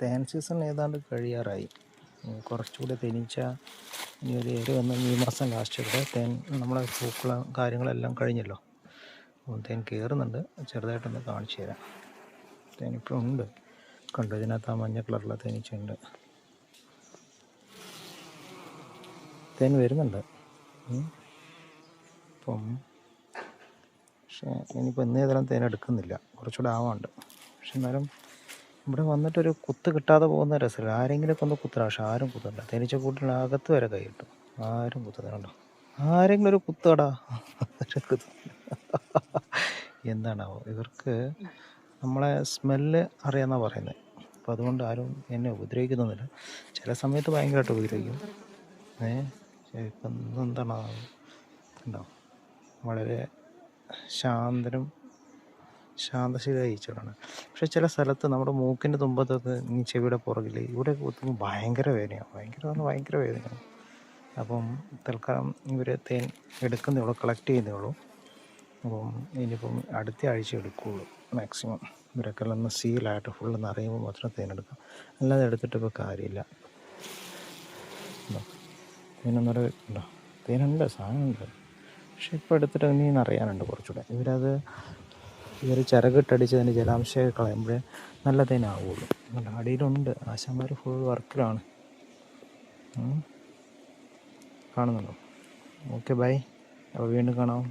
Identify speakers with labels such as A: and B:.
A: തേൻ സീസൺ ഏതാണ്ട് കഴിയാറായി. കുറച്ചുകൂടി തേനീച്ച ഇനി ഒരു ഏര് വന്ന് ഈ മാസം ലാസ്റ്റോടെ തേൻ നമ്മളെ പൂക്കളും കാര്യങ്ങളെല്ലാം കഴിഞ്ഞല്ലോ. തേൻ കയറുന്നുണ്ട്. ചെറുതായിട്ടൊന്ന് കാണിച്ചു തരാം. തേനിപ്പോൾ ഉണ്ട്, കണ്ടു. ഇതിനകത്ത് ആ മഞ്ഞ കളറുള്ള തേനീച്ചയുണ്ട്. തേൻ വരുന്നുണ്ട്. അപ്പം പക്ഷേ ഇനിയിപ്പോൾ ഇന്നേ തരം തേൻ എടുക്കുന്നില്ല, കുറച്ചുകൂടെ ആവാണ്ട്. പക്ഷെ എന്നാലും ഇവിടെ വന്നിട്ടൊരു കുത്ത് കിട്ടാതെ പോകുന്ന രസമില്ല. ആരെങ്കിലുമൊക്കെ ഒന്ന് കുത്തണം, പക്ഷെ ആരും കുത്തണ്ട. തേനീച്ച കൂട്ടിനകത്ത് വരെ കൈ കിട്ടും, ആരും കുത്തുന്നുണ്ടോ? ആരെങ്കിലും ഒരു കുത്തടാ. എന്താണാവോ ഇവർക്ക് നമ്മളെ സ്മെല്ല് അറിയാമെന്നാണ് പറയുന്നത്. അപ്പോൾ അതുകൊണ്ട് ആരും എന്നെ ഉപദ്രവിക്കുന്നൊന്നുമില്ല. ചില സമയത്ത് ഭയങ്കരമായിട്ട് ഉപദ്രവിക്കും. ഇപ്പം എന്താണോ ഉണ്ടോ, വളരെ ശാന്തശീലമായ ഈച്ചകളാണ്. പക്ഷേ ചില സ്ഥലത്ത് നമ്മുടെ മൂക്കിൻ്റെ തുമ്പത്തൊക്കെ ഈ ചെവിയുടെ പുറകിൽ ഇവിടെ കുത്തുമ്പോൾ ഭയങ്കര വേദനയാണ്. ഭയങ്കര വേദനയാണ്. അപ്പം തൽക്കാലം ഇവർ തേൻ എടുക്കുന്നേ ഉള്ളൂ, കളക്ട് ചെയ്യുന്നേ ഉള്ളൂ. അപ്പം ഇനിയിപ്പം അടുത്ത ആഴ്ച എടുക്കുകയുള്ളൂ മാക്സിമം. ഇവരൊക്കെ ഒന്ന് സീലായിട്ട് ഫുള്ള് നിറയുമ്പോൾ മാത്രം തേൻ എടുക്കാം, അല്ലാതെ എടുത്തിട്ടിപ്പോൾ കാര്യമില്ല. തേനൊന്നൂടെ ഉണ്ടോ, തേനുണ്ട്, സാധനമുണ്ട്. പക്ഷെ ഇപ്പോൾ എടുത്തിട്ട് ഇനി നിറയാനുണ്ട് കുറച്ചുകൂടെ. ഇവർ ചിറകിട്ടടിച്ച് അതിൻ്റെ ജലാംശമൊക്കെ കളയുമ്പോഴേ നല്ല തേനാവുള്ളൂ. അടിയിലുണ്ട്, ആശാന്മാർ ഫുൾ വർക്കിലാണ്. കാണുന്നുണ്ടോ? Okay, bye. അപ്പോൾ വീണ്ടും കാണാം.